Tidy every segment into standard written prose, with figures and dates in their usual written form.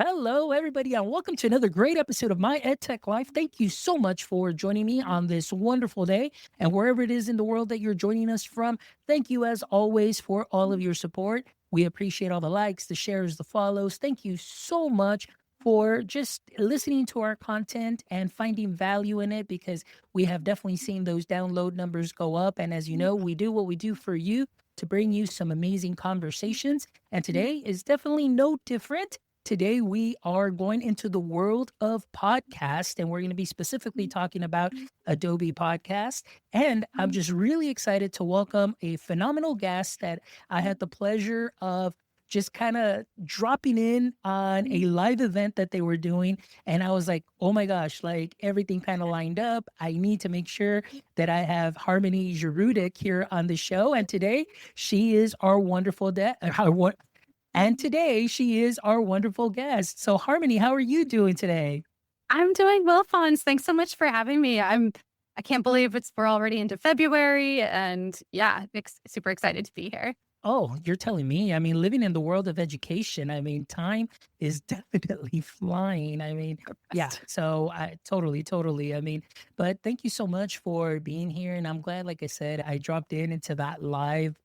Hello, everybody, and welcome to another great episode of My EdTech Life. Thank you so much for joining me on this wonderful day. And wherever it is in the world that you're joining us from, thank you as always for all of your support. We appreciate all the likes, the shares, the follows. Thank you so much for just listening to our content and finding value in it because we have definitely seen those download numbers go up. And as you know, we do what we do for you to bring you some amazing conversations. And today is definitely no different. Today, we are going into the world of podcast, and we're going to be specifically talking about Adobe Podcast. And I'm just really excited to welcome a phenomenal guest that I had the pleasure of just kind of dropping in on a live event that they were doing. And I was like, oh my gosh, like everything kind of lined up. I need to make sure that I have Harmony Jiroudek here on the show. And today, she is our wonderful and today she is our wonderful guest. So Harmony, how are you doing today? I'm doing well, Fons. Thanks so much for having me. I can't believe we're already into February, and yeah, super excited to be here. Oh, you're telling me. I mean, living in the world of education, I mean, time is definitely flying. I mean, yeah. Best. So I totally. I mean, but thank you so much for being here. And I'm glad, like I said, I dropped into that live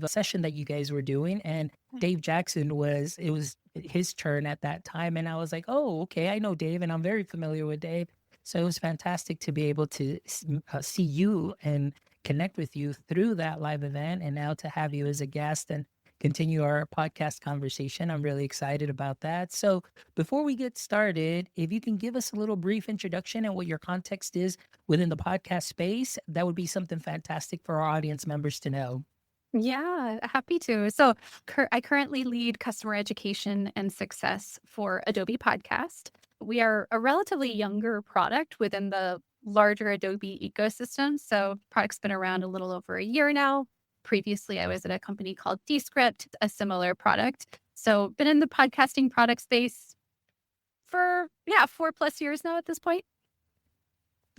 session that you guys were doing. And Dave Jackson it was his turn at that time. And I was like, oh, okay, I know Dave and I'm very familiar with Dave. So it was fantastic to be able to see you and connect with you through that live event, and now to have you as a guest and continue our podcast conversation. I'm really excited about that. So before we get started, if you can give us a little brief introduction and what your context is within the podcast space, that would be something fantastic for our audience members to know. Yeah, happy to. So, I currently lead customer education and success for Adobe Podcast. We are a relatively younger product within the larger Adobe ecosystem. So, product's been around a little over a year now. Previously, I was at a company called Descript, a similar product. So, been in the podcasting product space for 4+ years now at this point.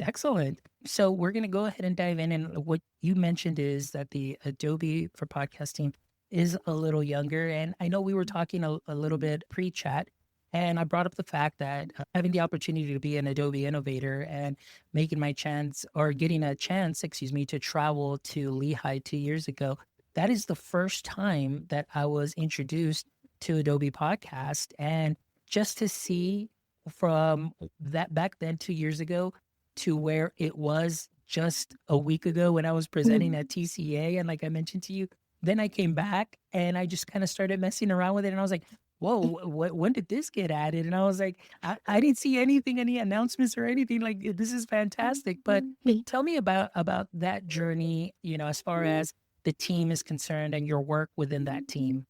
Excellent. So we're going to go ahead and dive in. And what you mentioned is that the Adobe for podcasting is a little younger. And I know we were talking a little bit pre-chat, and I brought up the fact that having the opportunity to be an Adobe innovator and making my chance or getting a chance, excuse me, to travel to Lehigh 2 years ago, that is the first time that I was introduced to Adobe Podcast. And just to see from that back then 2 years ago to where it was just a week ago when I was presenting at TCA. And like I mentioned to you, then I came back and I just kind of started messing around with it. And I was like, whoa, when did this get added? And I was like, I didn't see anything, any announcements or anything. Like, this is fantastic. But tell me about that journey, as far as the team is concerned and your work within that team.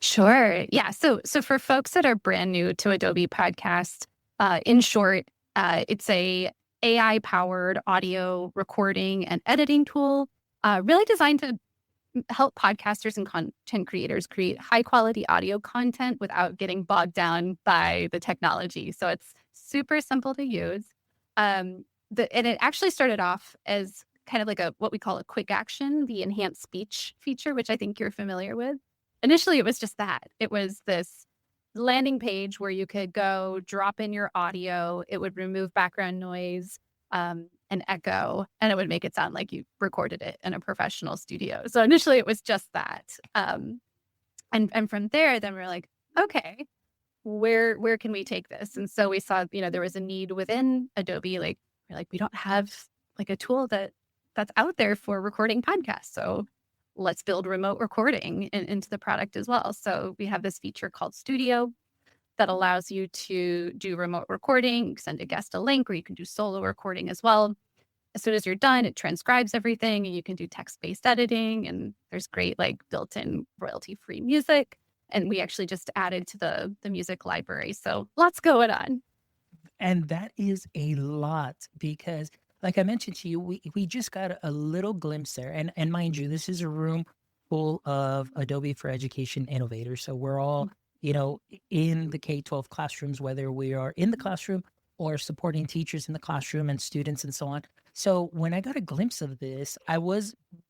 Sure. Yeah. So for folks that are brand new to Adobe Podcast, in short, it's a AI powered audio recording and editing tool, really designed to help podcasters and content creators create high quality audio content without getting bogged down by the technology. So it's super simple to use. And it actually started off as kind of like what we call a quick action, the enhanced speech feature, which I think you're familiar with. Initially, it was just that. It was this landing page where you could go drop in your audio. It would remove background noise and echo, and it would make it sound like you recorded it in a professional studio. So initially, it was just that. And from there, then we're like, okay, where can we take this? And so we saw, there was a need within Adobe. Like, we're like, we don't have like a tool that's out there for recording podcasts. So let's build remote recording into the product as well. So we have this feature called Studio that allows you to do remote recording. You can send a guest a link, or you can do solo recording as well. As soon as you're done, it transcribes everything, and you can do text-based editing. And there's great like built-in royalty-free music. And we actually just added to the music library. So lots going on. And that is a lot because, like I mentioned to you, we just got a little glimpse there. And mind you, this is a room full of Adobe for Education innovators. So we're all, in the K-12 classrooms, whether we are in the classroom or supporting teachers in the classroom and students and so on. So when I got a glimpse of this,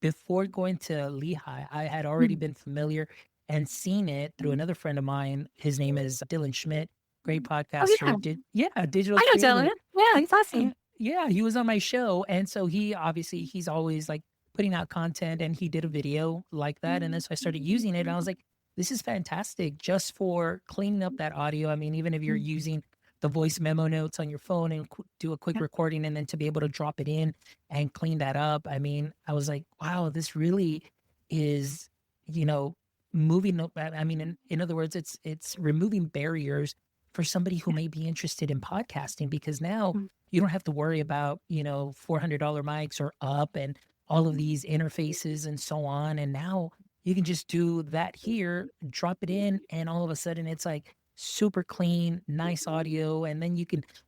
before going to Lehigh, I had already been familiar and seen it through another friend of mine. His name is Dylan Schmidt, great Oh, podcaster. yeah. Digital I know creative. Dylan. Yeah, he's Yeah, awesome. yeah, he was on my show, and so he's always, like, putting out content, and he did a video like that, and then so I started using it, and I was like, "This is fantastic just for cleaning up that audio." I mean, even if you're using the voice memo notes on your phone and do a quick Yeah. recording and then to be able to drop it in and clean that up, I mean, I was like, "Wow, this really is, you know, moving up." I mean, in other words, it's removing barriers for somebody who may be interested in podcasting, because now Mm. you don't have to worry about, $400 mics or up and all of these interfaces and so on. And now you can just do that here, drop it in, and all of a sudden it's like super clean, nice audio. And then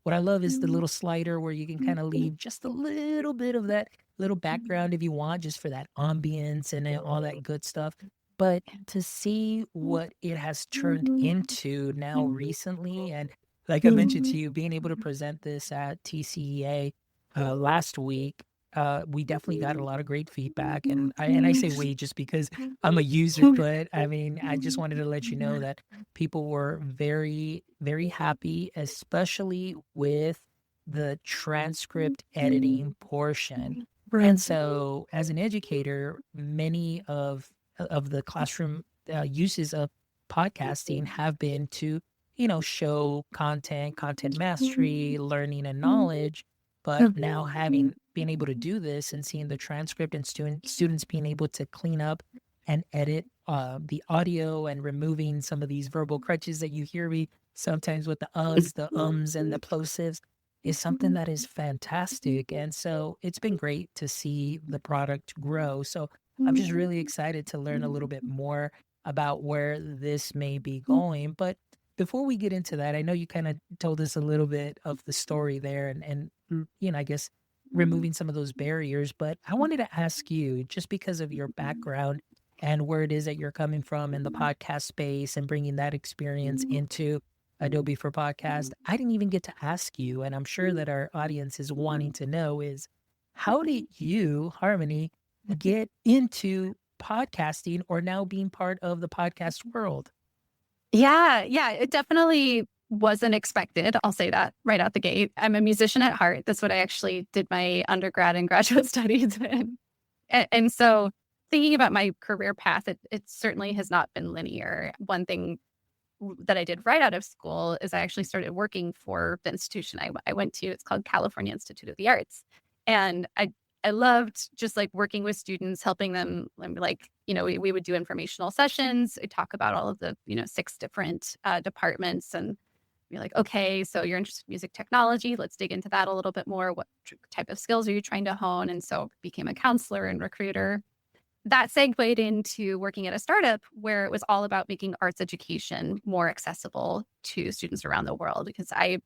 what I love is the little slider where you can kind of leave just a little bit of that little background if you want, just for that ambience and all that good stuff. But to see what it has turned into now recently, and like I mentioned to you, being able to present this at TCEA last week, we definitely got a lot of great feedback. And I say we just because I'm a user, but I mean, I just wanted to let you know that people were very, very happy, especially with the transcript editing portion. And so, as an educator, many of the classroom uses of podcasting have been to, show content mastery, learning, and knowledge. But now being able to do this and seeing the transcript and students being able to clean up and edit the audio and removing some of these verbal crutches that you hear me sometimes with the uhs, the ums, and the plosives is something that is fantastic. And so it's been great to see the product grow. So I'm just really excited to learn a little bit more about where this may be going. But before we get into that, I know you kind of told us a little bit of the story there and I guess removing some of those barriers. But I wanted to ask you, just because of your background and where it is that you're coming from in the podcast space and bringing that experience into Adobe for Podcast, I didn't even get to ask you, and I'm sure that our audience is wanting to know is, how did you, Harmony, get into podcasting or now being part of the podcast world? Yeah, it definitely wasn't expected. I'll say that right out the gate. I'm a musician at heart. That's what I actually did my undergrad and graduate studies in. And so thinking about my career path, it certainly has not been linear. One thing that I did right out of school is I actually started working for the institution I went to. It's called California Institute of the Arts. And I loved just like working with students, helping them, like, we would do informational sessions. I talk about all of the, 6 different departments and be like, okay, so you're interested in music technology. Let's dig into that a little bit more. What type of skills are you trying to hone? And so became a counselor and recruiter. That segued into working at a startup where it was all about making arts education more accessible to students around the world, because I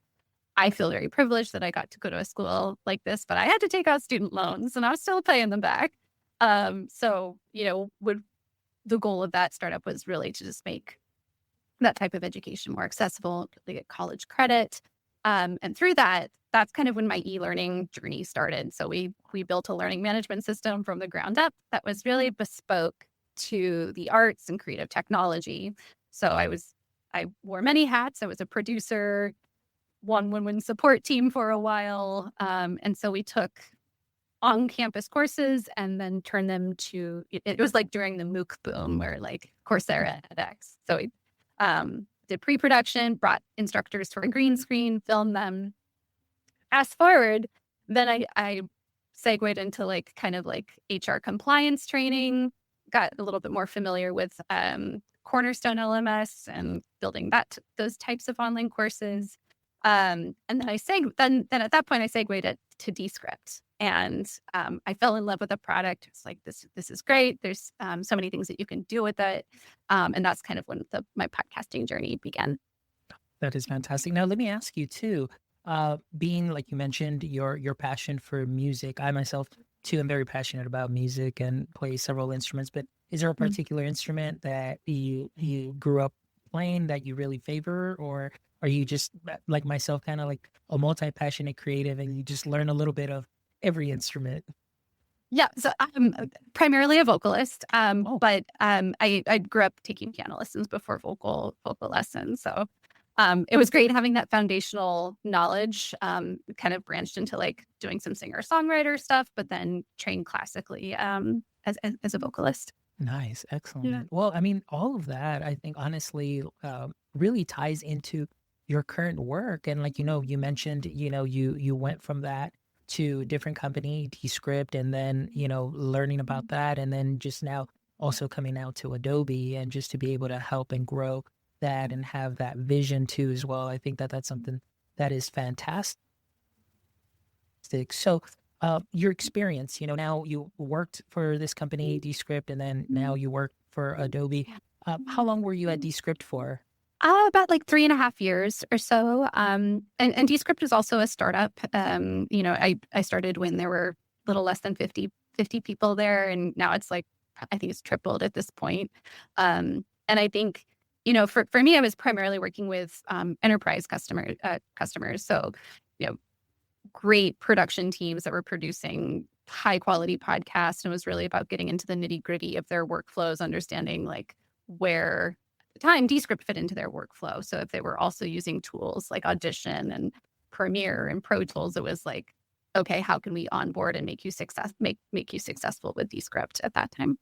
feel very privileged that I got to go to a school like this, but I had to take out student loans and I was still paying them back. So, the goal of that startup was really to just make that type of education more accessible, to get college credit. And through that, that's kind of when my e-learning journey started. So we built a learning management system from the ground up that was really bespoke to the arts and creative technology. So I wore many hats. I was a producer, one support team for a while. And so we took on-campus courses and then turned them to, it was like during the MOOC boom where like Coursera and edX. So we did pre-production, brought instructors to a green screen, filmed them. Fast forward, then I segued into like kind of like HR compliance training, got a little bit more familiar with Cornerstone LMS and building those types of online courses. And then then at that point I segued it to Descript, and I fell in love with the product. It's like this is great. There's so many things that you can do with it, and that's kind of when my podcasting journey began. That is fantastic. Now, let me ask you too. Being like you mentioned, your passion for music. I myself too am very passionate about music and play several instruments. But is there a particular instrument that you grew up playing that you really favor, or are you just like myself, kind of like a multi-passionate creative, and you just learn a little bit of every instrument? Yeah, so I'm primarily a vocalist, Oh, but I grew up taking piano lessons before vocal lessons. So it was great having that foundational knowledge. Kind of branched into like doing some singer songwriter stuff, but then trained classically as a vocalist. nice. Yeah. Excellent. Well, I mean, all of that, I think, honestly, really ties into your current work. And like, you mentioned, you went from that to a different company, Descript, and then, learning about that. And then just now also coming out to Adobe and just to be able to help and grow that and have that vision too as well. I think that that's something that is fantastic. So, your experience, now you worked for this company, Descript, and then now you work for Adobe. How long were you at Descript for? About like 3.5 years or so. And Descript is also a startup. I started when there were a little less than 50 people there. And now it's like, I think it's tripled at this point. And I think, for me, I was primarily working with enterprise customers. So, you know, great production teams that were producing high quality podcasts. And it was really about getting into the nitty gritty of their workflows, understanding like where at the time Descript fit into their workflow. So if they were also using tools like Audition and Premiere and Pro Tools, it was like, okay, how can we onboard and make you successful with Descript at that time?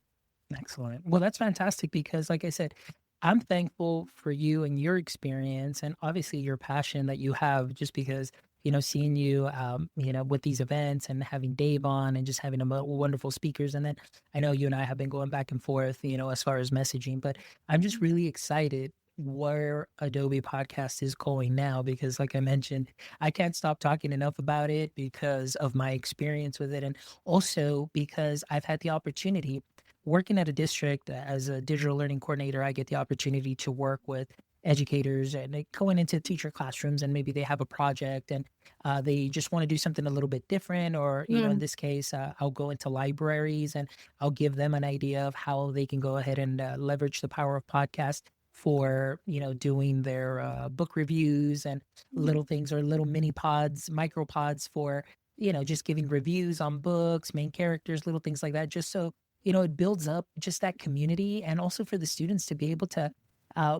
Excellent. Well, that's fantastic because, like I said, I'm thankful for you and your experience, and obviously your passion that you have. Just because seeing you, with these events and having Dave on, and just having a wonderful speakers, and then I know you and I have been going back and forth, as far as messaging. But I'm just really excited where Adobe Podcast is going now because, like I mentioned, I can't stop talking enough about it because of my experience with it, and also because I've had the opportunity working at a district as a digital learning coordinator. I get the opportunity to work with educators and they going into teacher classrooms, and maybe they have a project and they just want to do something a little bit different, or in Mm, this case, I'll go into libraries and I'll give them an idea of how they can go ahead and leverage the power of podcast for doing their book reviews and little things, or little mini pods, micro pods for just giving reviews on books, main characters, little things like that, just so it builds up just that community, and also for the students to be able to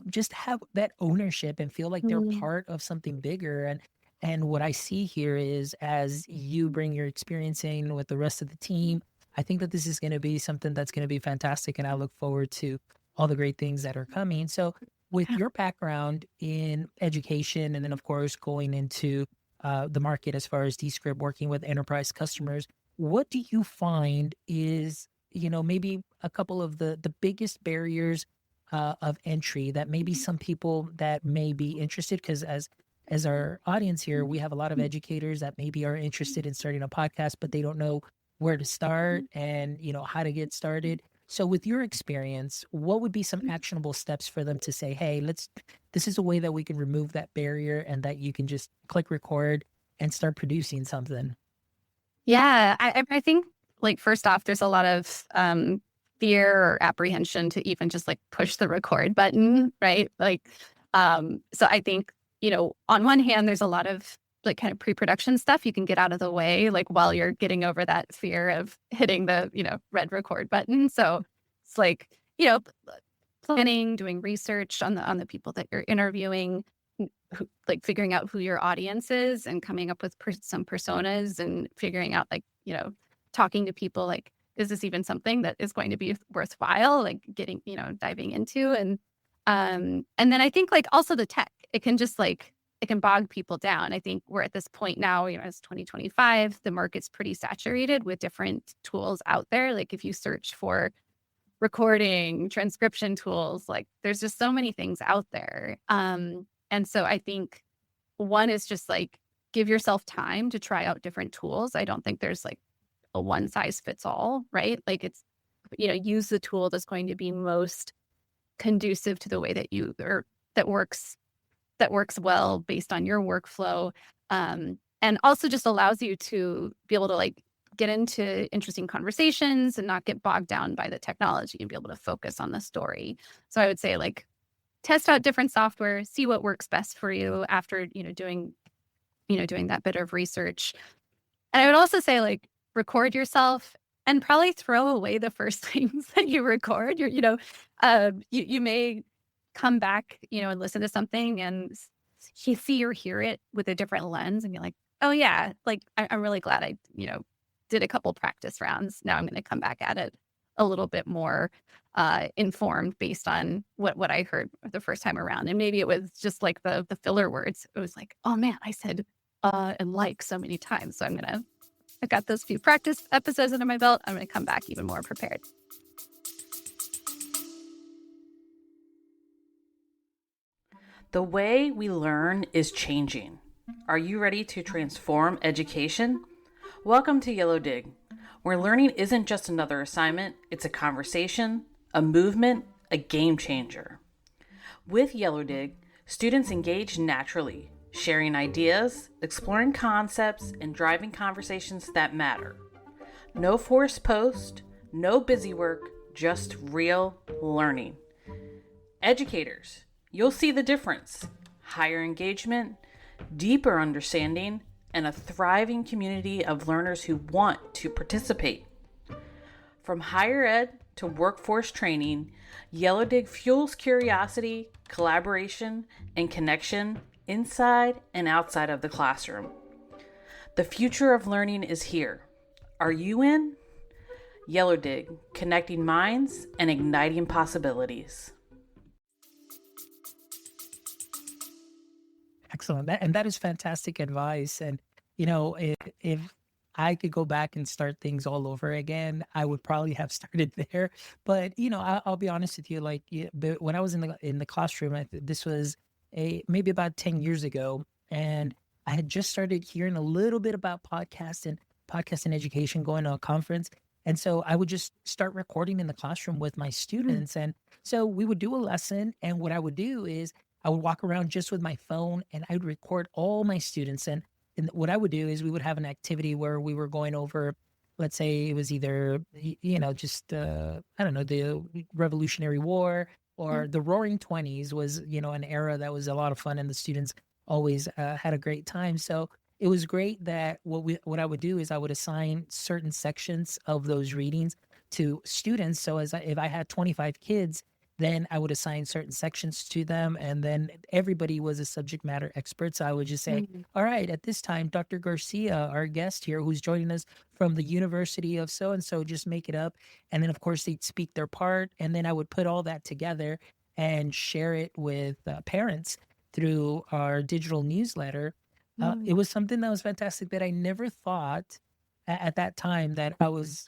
just have that ownership and feel like they're mm, part of something bigger. And what I see here is, as you bring your experience in with the rest of the team, I think that this is going to be something that's going to be fantastic, and I look forward to all the great things that are coming. So, with yeah. your background in education, and then of course going into the market as far as Descript, working with enterprise customers, what do you find is maybe a couple of the biggest barriers of entry that maybe some people that may be interested, because as our audience here, we have a lot of educators that maybe are interested in starting a podcast, but they don't know where to start and how to get started. So with your experience, what would be some actionable steps for them to say, hey, this is a way that we can remove that barrier and that you can just click record and start producing something? Yeah, I think like first off, there's a lot of fear or apprehension to even just like push the record button, right? Like, so I think on one hand, there's a lot of like kind of pre-production stuff you can get out of the way, like while you're getting over that fear of hitting the red record button. So it's like planning, doing research on the people that you're interviewing, like figuring out who your audience is and coming up with some personas and figuring out like, talking to people like, is this even something that is going to be worthwhile? Like getting, diving into and then I think like also the tech, it can just like, it can bog people down. I think we're at this point now, it's 2025, the market's pretty saturated with different tools out there. Like if you search for recording, transcription tools, like there's just so many things out there. And so I think one is just like give yourself time to try out different tools. I don't think there's like a one size fits all, right? Like it's, use the tool that's going to be most conducive to the way that you or that works well based on your workflow. And also just allows you to be able to like get into interesting conversations and not get bogged down by the technology and be able to focus on the story. So I would say like test out different software, see what works best for you after, doing that bit of research. And I would also say like record yourself and probably throw away the first things that you record. You may come back, and listen to something and see or hear it with a different lens and be like, oh yeah, like I'm really glad I, did a couple practice rounds. Now I'm going to come back at it a little bit more informed based on what I heard the first time around. And maybe it was just like the filler words. It was like, oh man, I said and like so many times. So I've got those few practice episodes under my belt. I'm going to come back even more prepared. The way we learn is changing. Are you ready to transform education? Welcome to Yellow Dig, where learning isn't just another assignment, it's a conversation, a movement, a game changer. With Yellow Dig, students engage naturally, sharing ideas, exploring concepts, and driving conversations that matter. No forced post, no busy work, just real learning. Educators, you'll see the difference. Higher engagement, deeper understanding, and a thriving community of learners who want to participate. From higher ed to workforce training, Yellow Dig fuels curiosity, collaboration, and connection inside and outside of the classroom. The future of learning is here. Are you in? Yellow Dig, connecting minds and igniting possibilities. Excellent. That is fantastic advice. And, if I could go back and start things all over again, I would probably have started there. But, I'll be honest with you, like but when I was in the classroom, this was maybe about 10 years ago. And I had just started hearing a little bit about podcast and education, going to a conference. And so I would just start recording in the classroom with my students. And so we would do a lesson. And what I would do is I would walk around just with my phone and I would record all my students. And what I would do is we would have an activity where we were going over, let's say it was either, just, I don't know, the Revolutionary War or the Roaring 20s was, an era that was a lot of fun and the students always had a great time. So it was great that what I would do is I would assign certain sections of those readings to students. So if I had 25 kids, then I would assign certain sections to them, and then everybody was a subject matter expert. So I would just say, all right, at this time, Dr. Garcia, our guest here, who's joining us from the University of so-and-so, just make it up. And then, of course, they'd speak their part. And then I would put all that together and share it with parents through our digital newsletter. It was something that was fantastic that I never thought at that time that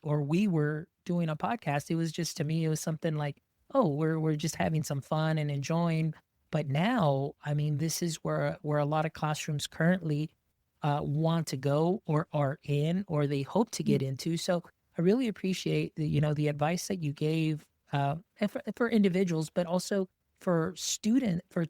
we were doing a podcast. It was just, to me, it was something like, oh, we're just having some fun and enjoying. But now, I mean, this is where a lot of classrooms currently want to go or are in, or they hope to get into. So I really appreciate the advice that you gave and for individuals, but also for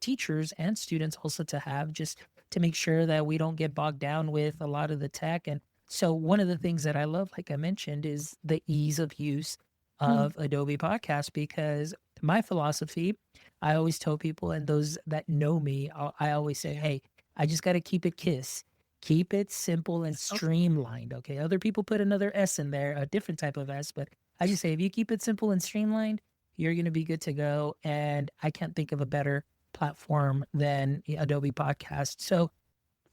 teachers and students also to have, just to make sure that we don't get bogged down with a lot of the tech. And so one of the things that I love, like I mentioned, is the ease of use of Adobe Podcast, because my philosophy, I always tell people, and those that know me, I always say, hey, I just got to keep it KISS. Keep it simple and streamlined. Okay. Other people put another S in there, a different type of S, but I just say, if you keep it simple and streamlined, you're going to be good to go. And I can't think of a better platform than Adobe Podcast. So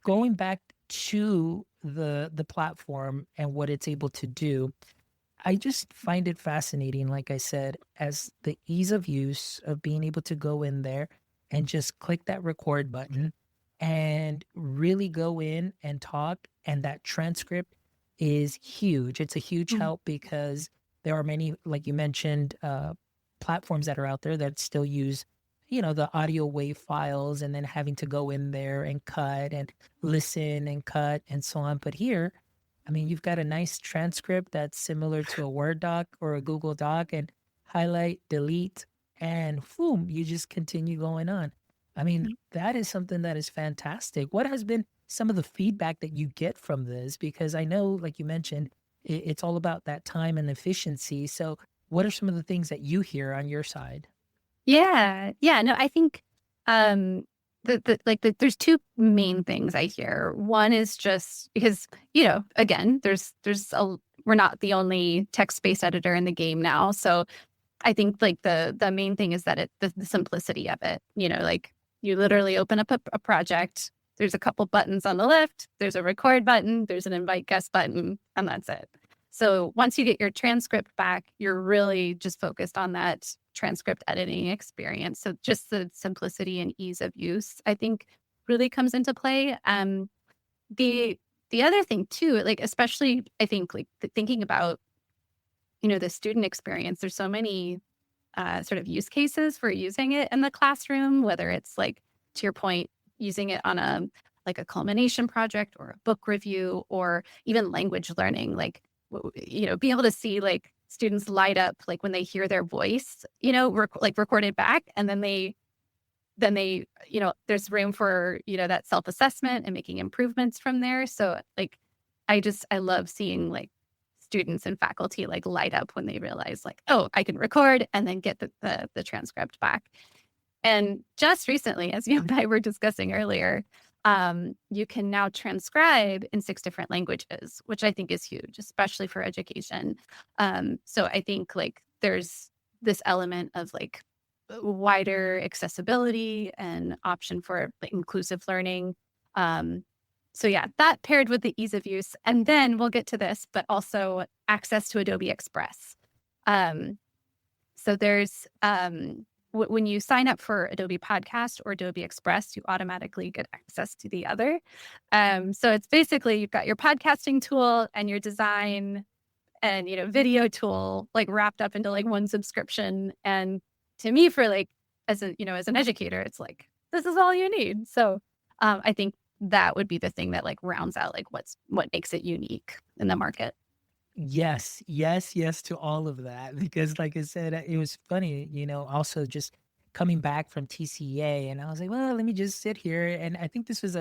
going back to the platform and what it's able to do, I just find it fascinating, like I said, as the ease of use of being able to go in there and just click that record button and really go in and talk. And that transcript is huge. It's a huge help, because there are many, like you mentioned, platforms that are out there that still use, the audio wave files, and then having to go in there and cut and listen and cut and so on. But here, I mean, you've got a nice transcript that's similar to a Word doc or a Google Doc, and highlight, delete, and boom, you just continue going on. I mean, that is something that is fantastic. What has been some of the feedback that you get from this? Because I know, like you mentioned, it's all about that time and efficiency. So what are some of the things that you hear on your side? Yeah. Yeah. No, I think there's two main things I hear. One is just because, again, we're not the only text-based editor in the game now. So I think like the main thing is that the simplicity of it, like you literally open up a project, there's a couple buttons on the left, there's a record button, there's an invite guest button, and that's it. So once you get your transcript back, you're really just focused on that transcript editing experience. So just the simplicity and ease of use, I think, really comes into play. The other thing too, like especially I think like thinking about, the student experience, there's so many sort of use cases for using it in the classroom, whether it's like, to your point, using it on a culmination project or a book review or even language learning, like, be able to see like students light up, like when they hear their voice, recorded back, and then they, there's room for, that self-assessment and making improvements from there. So like, I love seeing like students and faculty like light up when they realize like, oh, I can record and then get the transcript back. And just recently, as you and I were discussing earlier, you can now transcribe in 6 different languages, which I think is huge, especially for education. So I think like there's this element of like wider accessibility and option for like, inclusive learning. So yeah, that paired with the ease of use, and then we'll get to this, but also access to Adobe Express. So there's when you sign up for Adobe Podcast or Adobe Express, you automatically get access to the other. So it's basically you've got your podcasting tool and your design and video tool like wrapped up into like one subscription. And to me, for like as an educator, it's like this is all you need. So I think that would be the thing that like rounds out like what makes it unique in the market. Yes, to all of that. Because like I said, it was funny, also just coming back from TCA, and I was like, well, let me just sit here. And I think this was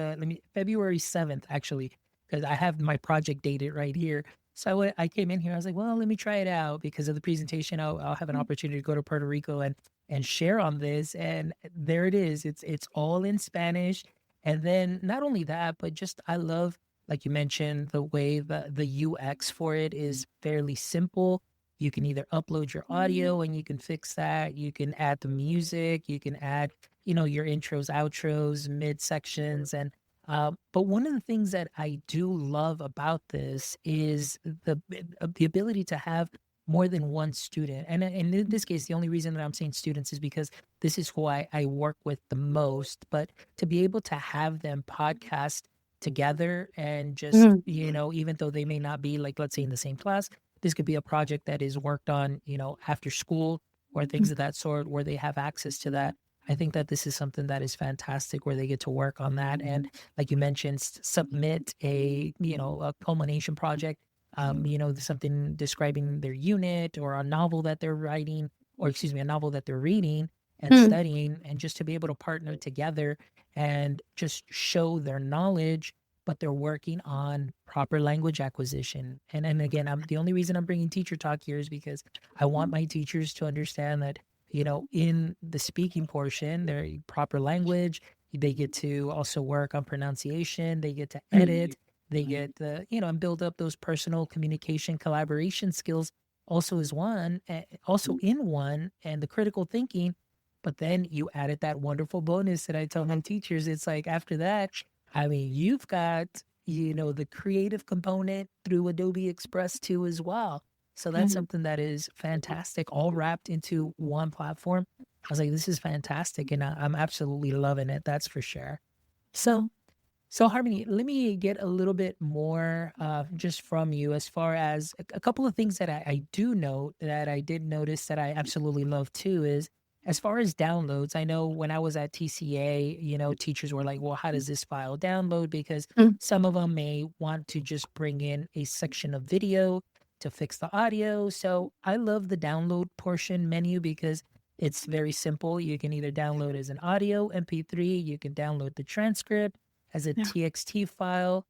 February 7th, actually, because I have my project dated right here. So I came in here, I was like, well, let me try it out because of the presentation. I'll have an opportunity to go to Puerto Rico and share on this. And there it is. It's all in Spanish. And then not only that, but just I love, like you mentioned, the way the UX for it is fairly simple. You can either upload your audio and you can fix that. You can add the music. You can add, your intros, outros, mid sections. And but one of the things that I do love about this is the ability to have more than one student. And in this case, the only reason that I'm saying students is because this is who I work with the most. But to be able to have them podcast together and just, even though they may not be like, let's say in the same class, this could be a project that is worked on, after school or things of that sort where they have access to that. I think that this is something that is fantastic where they get to work on that. And like you mentioned, submit a culmination project, something describing their unit or a novel that they're writing, or excuse me, a novel that they're reading and studying, and just to be able to partner together and just show their knowledge, but they're working on proper language acquisition. And again, the only reason I'm bringing teacher talk here is because I want my teachers to understand that, in the speaking portion, their proper language, they get to also work on pronunciation, they get to edit, they get the, and build up those personal communication, collaboration skills also in one, and the critical thinking. But then you added that wonderful bonus that I tell my teachers. It's like after that, I mean, you've got, the creative component through Adobe Express too as well. So that's something that is fantastic, all wrapped into one platform. I was like, this is fantastic. And I'm absolutely loving it. That's for sure. So Harmony, let me get a little bit more just from you as far as a couple of things that I do note that I did notice that I absolutely love too is as far as downloads. I know when I was at TCA, teachers were like, well, how does this file download? Because some of them may want to just bring in a section of video to fix the audio. So I love the download portion menu because it's very simple. You can either download as an audio MP3, you can download the transcript as a TXT file.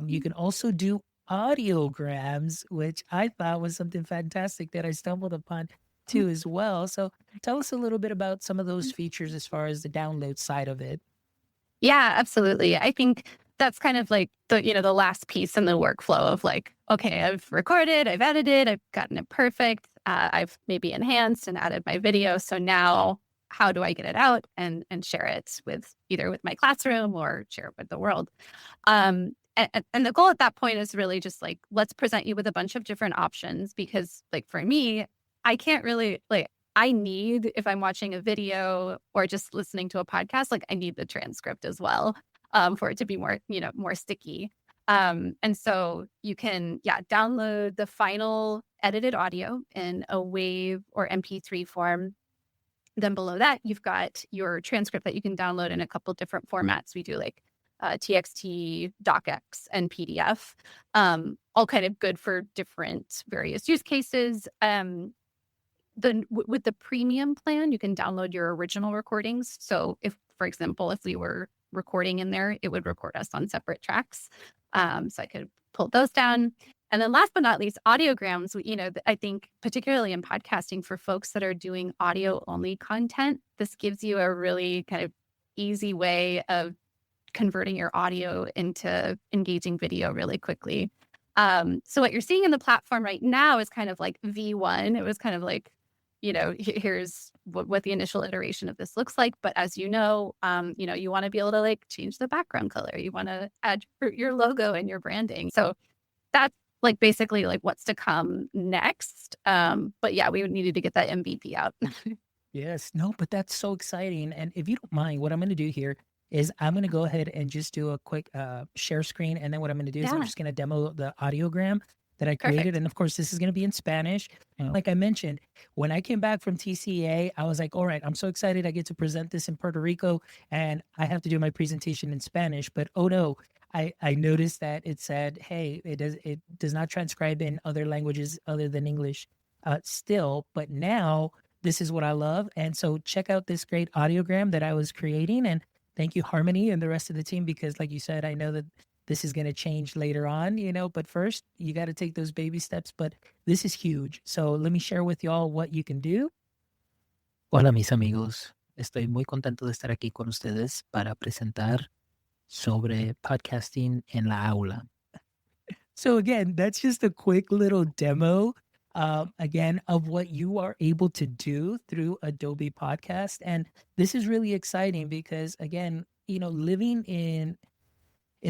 You can also do audiograms, which I thought was something fantastic that I stumbled upon too as well. So tell us a little bit about some of those features as far as the download side of it. Yeah, absolutely. I think that's kind of like the last piece in the workflow of like, okay, I've recorded, I've edited, I've gotten it perfect. I've maybe enhanced and added my video. So now how do I get it out and share it with either with my classroom or share it with the world? And the goal at that point is really just like, let's present you with a bunch of different options, because like for me, I can't really like, I need, if I'm watching a video or just listening to a podcast, like I need the transcript as well, for it to be more, more sticky. And so you can, download the final edited audio in a WAV or MP3 form. Then below that, you've got your transcript that you can download in a couple different formats. We do like TXT, DocX, and PDF, all kind of good for different various use cases. With the premium plan, you can download your original recordings. So if, for example, if we were recording in there, it would record us on separate tracks. So I could pull those down. And then last but not least, audiograms. I think particularly in podcasting for folks that are doing audio only content, this gives you a really kind of easy way of converting your audio into engaging video really quickly. So what you're seeing in the platform right now is kind of like V1. It was kind of like, here's what the initial iteration of this looks like. But as you want to be able to like change the background color. You want to add your logo and your branding. So that's like basically like what's to come next. But yeah, we needed to get that MVP out. Yes, no, but that's so exciting. And if you don't mind, what I'm going to do here is I'm going to go ahead and just do a quick share screen. And then what I'm going to do is I'm Yeah. just going to demo the audiogram that I created. Perfect. And of course, this is going to be in Spanish. And like I mentioned, when I came back from TCA, I was like, all right, I'm so excited. I get to present this in Puerto Rico and I have to do my presentation in Spanish. But oh no, I noticed that it said, hey, it does not transcribe in other languages other than English still. But now this is what I love. And so check out this great audiogram that I was creating. And thank you, Harmony, and the rest of the team, because like you said, I know that this is going to change later on, but first you got to take those baby steps. But this is huge. So let me share with y'all what you can do. Hola, mis amigos. Estoy muy contento de estar aquí con ustedes para presentar sobre podcasting en la aula. So again, that's just a quick little demo, again, of what you are able to do through Adobe Podcast. And this is really exciting because, again, living in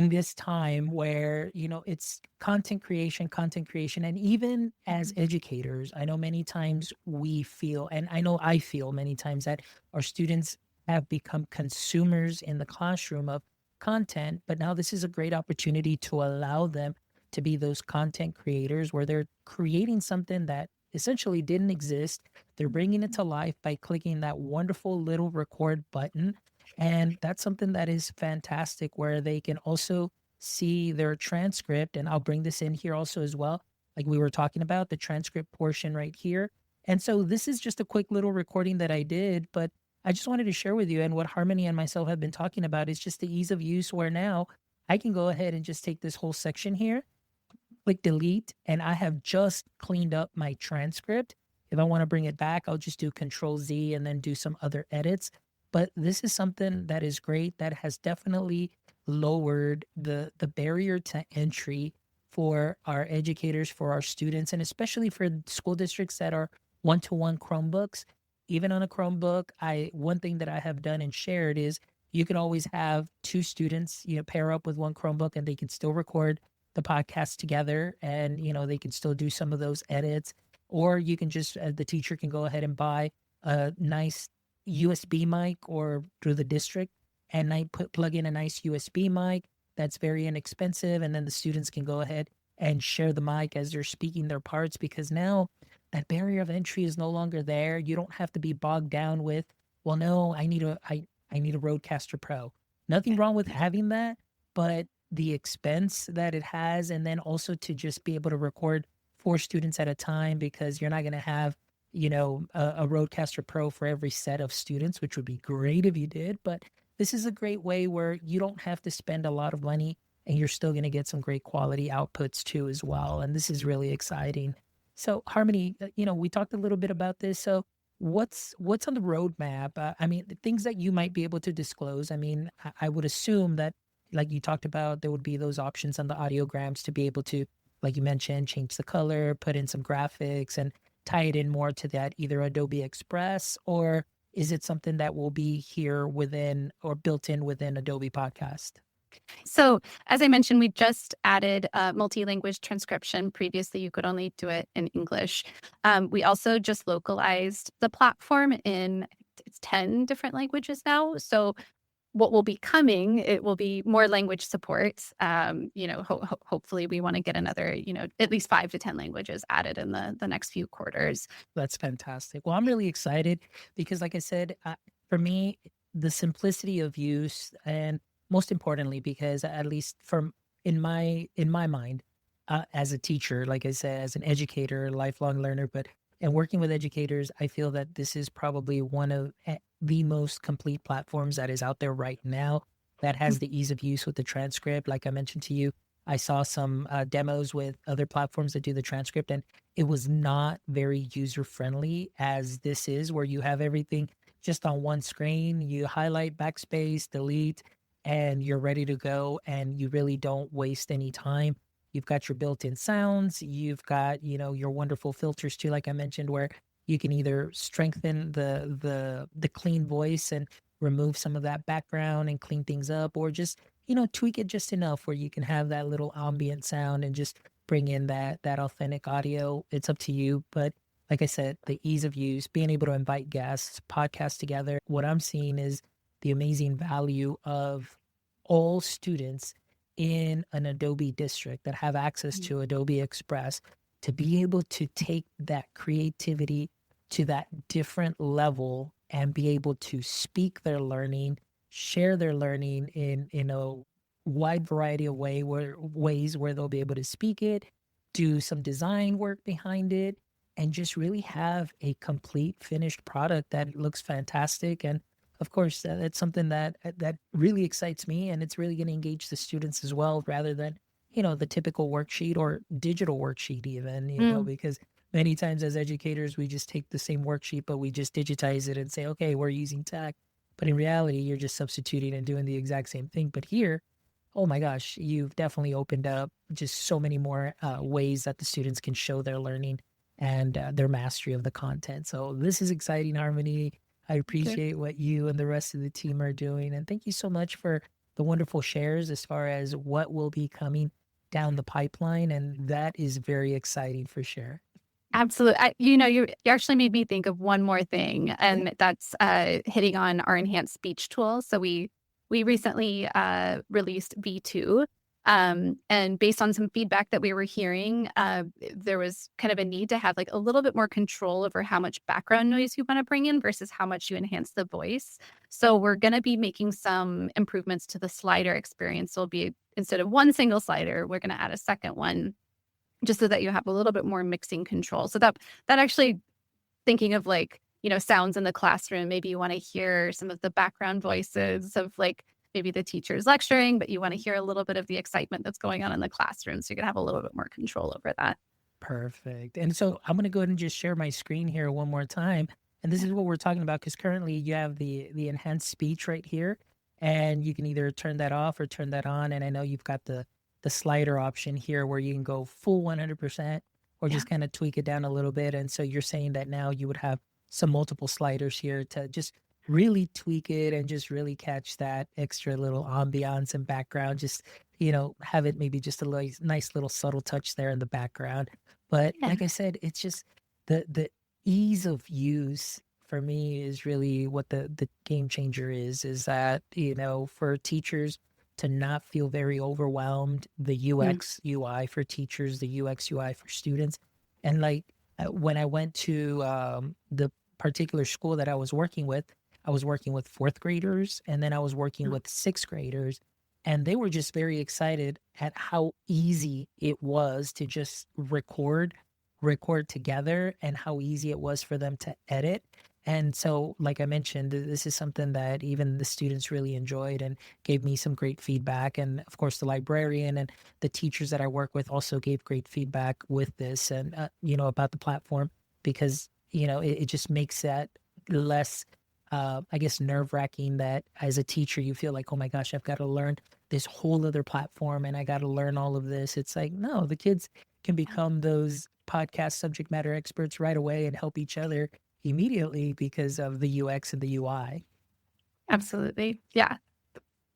this time where, it's content creation. And even as educators, I know many times we feel, and I know I feel many times that our students have become consumers in the classroom of content, but now this is a great opportunity to allow them to be those content creators where they're creating something that essentially didn't exist. They're bringing it to life by clicking that wonderful little record button. And that's something that is fantastic where they can also see their transcript. And I'll bring this in here also as well. Like we were talking about the transcript portion right here. And so this is just a quick little recording that I did, but I just wanted to share with you, and what Harmony and myself have been talking about is just the ease of use where now I can go ahead and just take this whole section here, click delete, and I have just cleaned up my transcript. If I want to bring it back, I'll just do Control Z and then do some other edits. But this is something that is great, that has definitely lowered the barrier to entry for our educators, for our students, and especially for school districts that are one-to-one Chromebooks. Even on a Chromebook, one thing that I have done and shared is you can always have two students, pair up with one Chromebook and they can still record the podcast together, and they can still do some of those edits. Or you can just, the teacher can go ahead and buy a nice USB mic or through the district, and I plug in a nice USB mic that's very inexpensive, and then the students can go ahead and share the mic as they're speaking their parts, because now that barrier of entry is no longer there. You don't have to be bogged down with, well, no, I need a Rodecaster Pro. Nothing wrong with having that, but the expense that it has, and then also to just be able to record 4 students at a time, because you're not going to have a Rodecaster Pro for every set of students, which would be great if you did. But this is a great way where you don't have to spend a lot of money and you're still going to get some great quality outputs too as well. And this is really exciting. So Harmony, we talked a little bit about this. So what's on the roadmap? I mean, the things that you might be able to disclose. I mean, I would assume that like you talked about, there would be those options on the audiograms to be able to, like you mentioned, change the color, put in some graphics, and tie it in more to that either Adobe Express, or is it something that will be here within or built in within Adobe Podcast? So, as I mentioned, we just added multi-language transcription. Previously, you could only do it in English. We also just localized the platform in, it's 10 different languages now. So what will be coming, it will be more language support. Hopefully we want to get another, at least 5 to 10 languages added in the next few quarters. That's fantastic. Well, I'm really excited because, like I said, for me, the simplicity of use, and most importantly, because at least from in my mind, as a teacher, like I said, as an educator, lifelong learner, but and working with educators, I feel that this is probably one of the most complete platforms that is out there right now. That has the ease of use with the transcript. Like I mentioned to you, I saw some demos with other platforms that do the transcript, and it was not very user friendly as this is, where you have everything just on one screen. You highlight, backspace, delete, and you're ready to go. And you really don't waste any time. You've got your built-in sounds. You've got, your wonderful filters too, like I mentioned, where you can either strengthen the clean voice and remove some of that background and clean things up, or just, tweak it just enough where you can have that little ambient sound and just bring in that authentic audio. It's up to you. But like I said, the ease of use, being able to invite guests, podcast together. What I'm seeing is the amazing value of all students in an Adobe district that have access to Adobe Express to be able to take that creativity to that different level and be able to speak their learning, share their learning in a wide variety of ways where they'll be able to speak it, do some design work behind it, and just really have a complete finished product that looks fantastic. And of course, that's something that really excites me, and it's really going to engage the students as well, rather than the typical worksheet or digital worksheet, even because many times as educators we just take the same worksheet, but we just digitize it and say, okay, we're using tech. But in reality, you're just substituting and doing the exact same thing. But here, oh my gosh, you've definitely opened up just so many more ways that the students can show their learning and their mastery of the content. So this is exciting, Harmony. I appreciate what you and the rest of the team are doing. And thank you so much for the wonderful shares as far as what will be coming down the pipeline. And that is very exciting for sure. Absolutely. You actually made me think of one more thing, and that's hitting on our enhanced speech tool. So we recently released V2. And based on some feedback that we were hearing, there was kind of a need to have like a little bit more control over how much background noise you want to bring in versus how much you enhance the voice. So we're going to be making some improvements to the slider experience. So it'll be, instead of one single slider, we're going to add a second one, just so that you have a little bit more mixing control. So that actually, thinking of like, sounds in the classroom, maybe you want to hear some of the background voices of like, maybe the teacher's lecturing, but you want to hear a little bit of the excitement that's going on in the classroom. So you can have a little bit more control over that. Perfect. And so I'm going to go ahead and just share my screen here one more time. And this is what we're talking about, because currently you have the enhanced speech right here, and you can either turn that off or turn that on. And I know you've got the slider option here where you can go full 100% or just kind of tweak it down a little bit. And so you're saying that now you would have some multiple sliders here to just really tweak it and just really catch that extra little ambiance and background. Just, have it maybe just a nice little subtle touch there in the background. But like I said, it's just the ease of use for me is really what the game changer is that, for teachers to not feel very overwhelmed, the UX, UI for teachers, the UX, UI for students. And like when I went to the particular school that I was working with fourth graders, and then I was working with sixth graders, and they were just very excited at how easy it was to just record together and how easy it was for them to edit. And so, like I mentioned, this is something that even the students really enjoyed and gave me some great feedback. And of course, the librarian and the teachers that I work with also gave great feedback with this and, about the platform, because, it just makes that less, I guess, nerve-wracking that as a teacher, you feel like, oh my gosh, I've got to learn this whole other platform and I got to learn all of this. It's like, no, the kids can become those podcast subject matter experts right away and help each other immediately because of the UX and the UI. Absolutely. Yeah.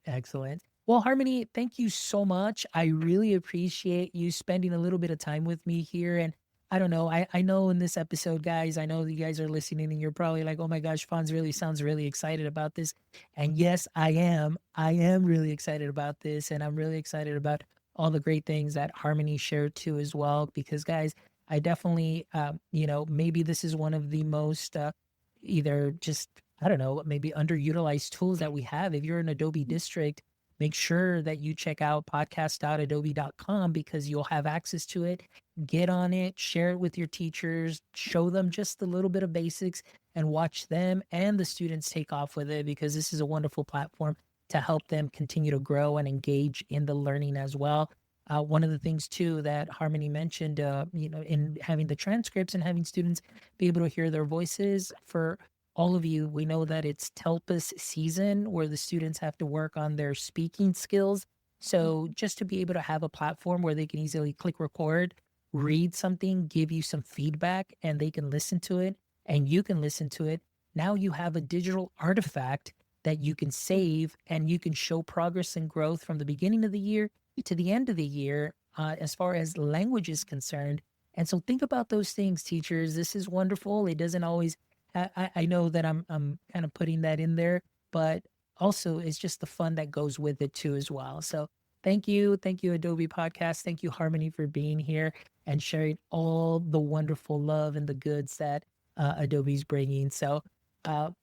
Excellent. Well, Harmony, thank you so much. I really appreciate you spending a little bit of time with me here. And I don't know, I know in this episode, guys, I know you guys are listening and you're probably like, oh my gosh, Fonz really sounds really excited about this. And yes, I am. I am really excited about this. And I'm really excited about all the great things that Harmony shared too as well. Because, guys, I definitely, maybe this is one of the most either just, I don't know, maybe underutilized tools that we have. If you're an Adobe district, make sure that you check out podcast.adobe.com because you'll have access to it. Get on it, share it with your teachers, show them just a little bit of basics and watch them and the students take off with it because this is a wonderful platform to help them continue to grow and engage in the learning as well. One of the things too that Harmony mentioned, in having the transcripts and having students be able to hear their voices for all of you, we know that it's TELPUS season where the students have to work on their speaking skills. So just to be able to have a platform where they can easily click record, read something, give you some feedback, and they can listen to it and you can listen to it. Now you have a digital artifact that you can save and you can show progress and growth from the beginning of the year to the end of the year as far as language is concerned. And so think about those things, teachers. This is wonderful. It doesn't always I know that I'm kind of putting that in there, but also it's just the fun that goes with it too as well. So thank you, Adobe Podcast, thank you Harmony for being here and sharing all the wonderful love and the goods that Adobe's bringing. So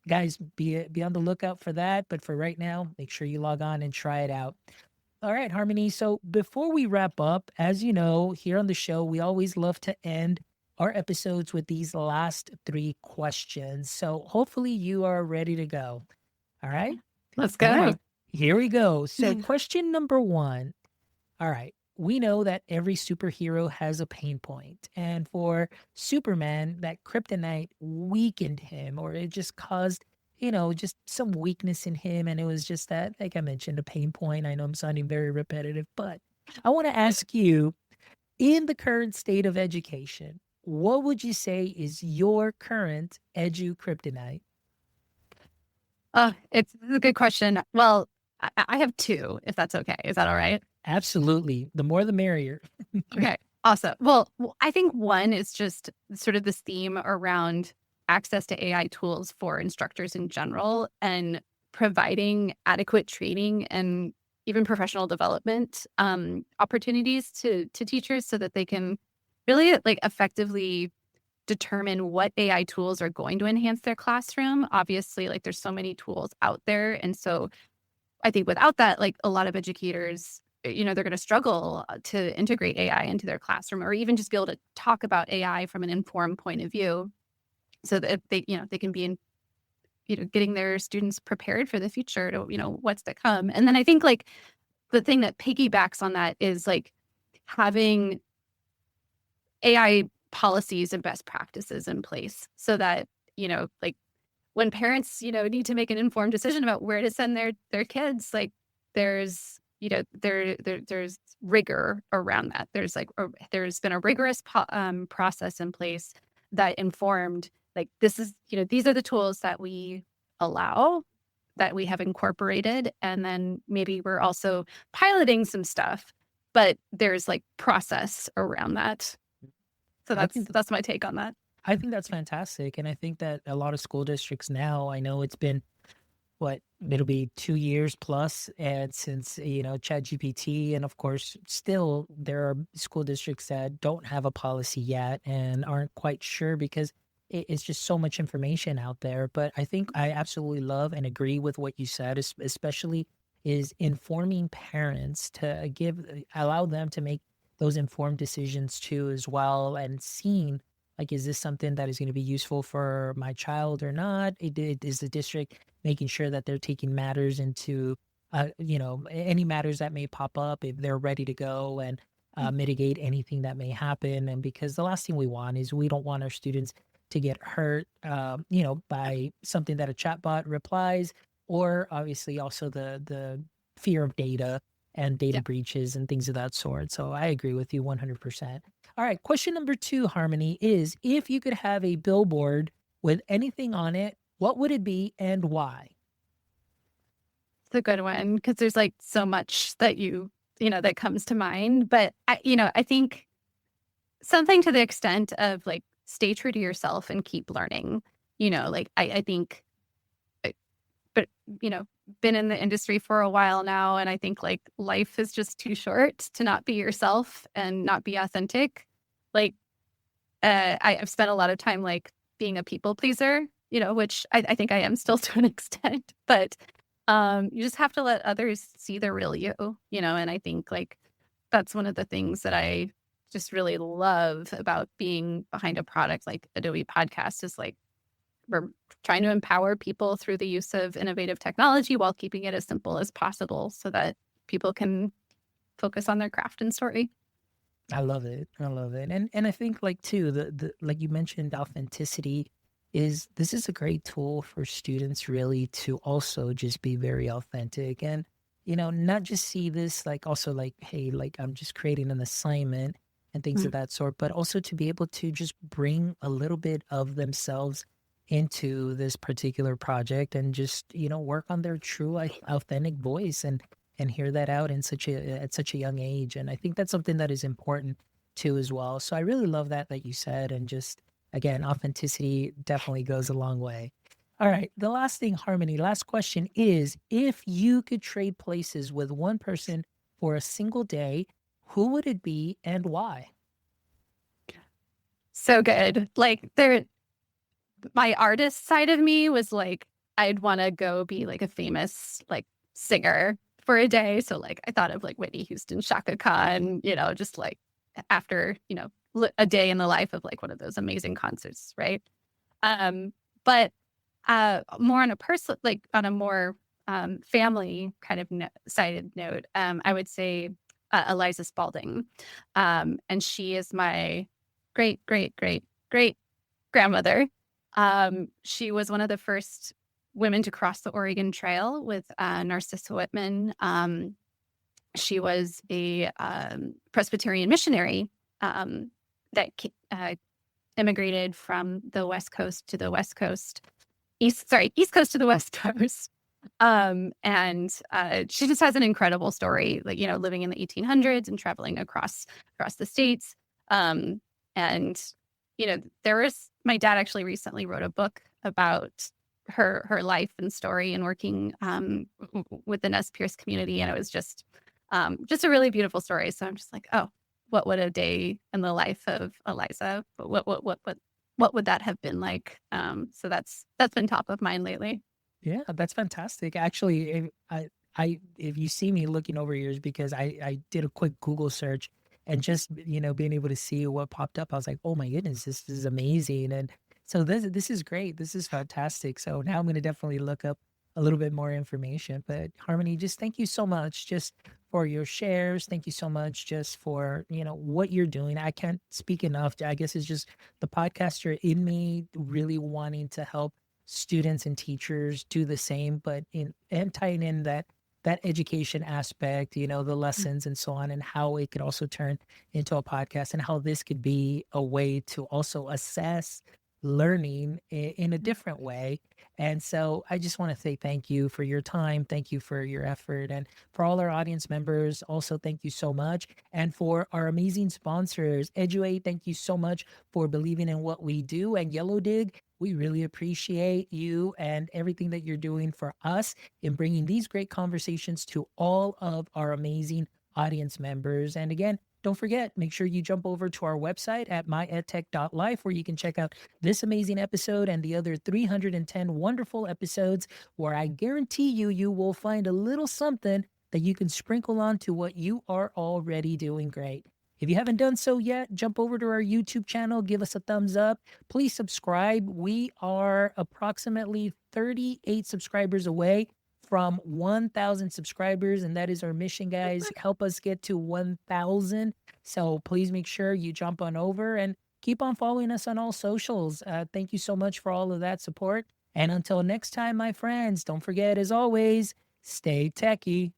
guys, be on the lookout for that. But for right now, make sure you log on and try it out. All right, Harmony. So before we wrap up, as you know, here on the show, we always love to end our episodes with these last 3 questions. So hopefully you are ready to go. All right. Let's All go. right, here we go. So question number 1. All right. We know that every superhero has a pain point. And for Superman, that kryptonite weakened him or it just caused, just some weakness in him. And it was just that, like I mentioned, a pain point. I know I'm sounding very repetitive, but I want to ask you, in the current state of education, what would you say is your current edu kryptonite? It's a good question. Well, I have 2, if that's okay. Is that all right? Absolutely. The more the merrier. Okay, awesome. Well, I think one is just sort of this theme around access to AI tools for instructors in general and providing adequate training and even professional development opportunities to teachers so that they can really effectively determine what AI tools are going to enhance their classroom. Obviously, there's so many tools out there. And so I think without that, a lot of educators, they're going to struggle to integrate AI into their classroom or even just be able to talk about AI from an informed point of view so that they can be getting their students prepared for the future to, what's to come. And then I think the thing that piggybacks on that is having AI policies and best practices in place so that, when parents, need to make an informed decision about where to send their kids, there's, there's rigor around that. There's been a rigorous process in place that informed, this is, these are the tools that we allow, that we have incorporated. And then maybe we're also piloting some stuff, but there's process around that. So that's my take on that. I think that's fantastic. And I think that a lot of school districts now, I know it's been, it'll be 2 years plus and since, ChatGPT. And of course, still there are school districts that don't have a policy yet and aren't quite sure because it's just so much information out there. But I think I absolutely love and agree with what you said, especially is informing parents to allow them to make those informed decisions too as well and seeing is this something that is going to be useful for my child or not? Is the district making sure that they're taking matters into, any matters that may pop up if they're ready to go and mitigate anything that may happen? And because the last thing we want is we don't want our students to get hurt, by something that a chatbot replies, or obviously also the fear of data and data Yeah. breaches and things of that sort. So I agree with you 100%. All right, question number 2, Harmony, is if you could have a billboard with anything on it, what would it be and why? It's a good one because there's like so much that that comes to mind. But I think something to the extent of like stay true to yourself and keep learning. Like I think, but been in the industry for a while now, and I think like life is just too short to not be yourself and not be authentic. Like I've spent a lot of time like being a people pleaser, which I think I am still to an extent, but you just have to let others see the real you, and I think like that's one of the things that I just really love about being behind a product like Adobe Podcast is like we're trying to empower people through the use of innovative technology while keeping it as simple as possible so that people can focus on their craft and story. I love it. I love it. And I think like too, the like you mentioned, authenticity this is a great tool for students really to also just be very authentic and not just see this like also like, hey, like I'm just creating an assignment and things of that sort, but also to be able to just bring a little bit of themselves into this particular project and just, work on their true authentic voice and hear that out in at such a young age. And I think that's something that is important too as well. So I really love that you said, and just again, authenticity definitely goes a long way. All right, the last thing, Harmony, last question is if you could trade places with one person for a single day, who would it be and why? So good. Like my artist side of me was like, I'd want to go be like a famous like singer for a day. So like I thought of like Whitney Houston, Shaka Khan, just like after, a day in the life of like one of those amazing concerts, right? But more on a person, like on a more family kind of sided note, I would say Eliza Spalding. And she is my great, great, great, great grandmother. She was one of the first women to cross the Oregon Trail with Narcissa Whitman. She was a Presbyterian missionary that immigrated from the West Coast to the West Coast, East Coast to the West Coast. And she just has an incredible story, like, living in the 1800s and traveling across the states. And, my dad actually recently wrote a book about her life and story and working with the Nez Perce community. And it was just a really beautiful story. So I'm just like, oh, what would a day in the life of Eliza? What would that have been like? So that's been top of mind lately. Yeah, that's fantastic. Actually, if you see me looking over yours, because I did a quick Google search and just, being able to see what popped up, I was like, oh my goodness, this is amazing. And so this is great. This is fantastic. So now I'm going to definitely look up a little bit more information. But Harmony, just thank you so much just for your shares. Thank you so much just for, what you're doing. I can't speak enough. I guess it's just the podcaster in me really wanting to help students and teachers do the same, but and tying in that education aspect, the lessons and so on, and how it could also turn into a podcast and how this could be a way to also assess learning in a different way. And so I just want to say thank you for your time. Thank you for your effort. And for all our audience members, also thank you so much. And for our amazing sponsors, Eduate, thank you so much for believing in what we do. And Yellow Dig, we really appreciate you and everything that you're doing for us in bringing these great conversations to all of our amazing audience members. And again, don't forget, make sure you jump over to our website at myedtech.life, where you can check out this amazing episode and the other 310 wonderful episodes, where I guarantee you will find a little something that you can sprinkle onto what you are already doing great. If you haven't done so yet, jump over to our YouTube channel, give us a thumbs up. Please subscribe. We are approximately 38 subscribers away from 1,000 subscribers, and that is our mission, guys. Help us get to 1,000. So please make sure you jump on over and keep on following us on all socials. Thank you so much for all of that support. And until next time, my friends, don't forget, as always, stay techie.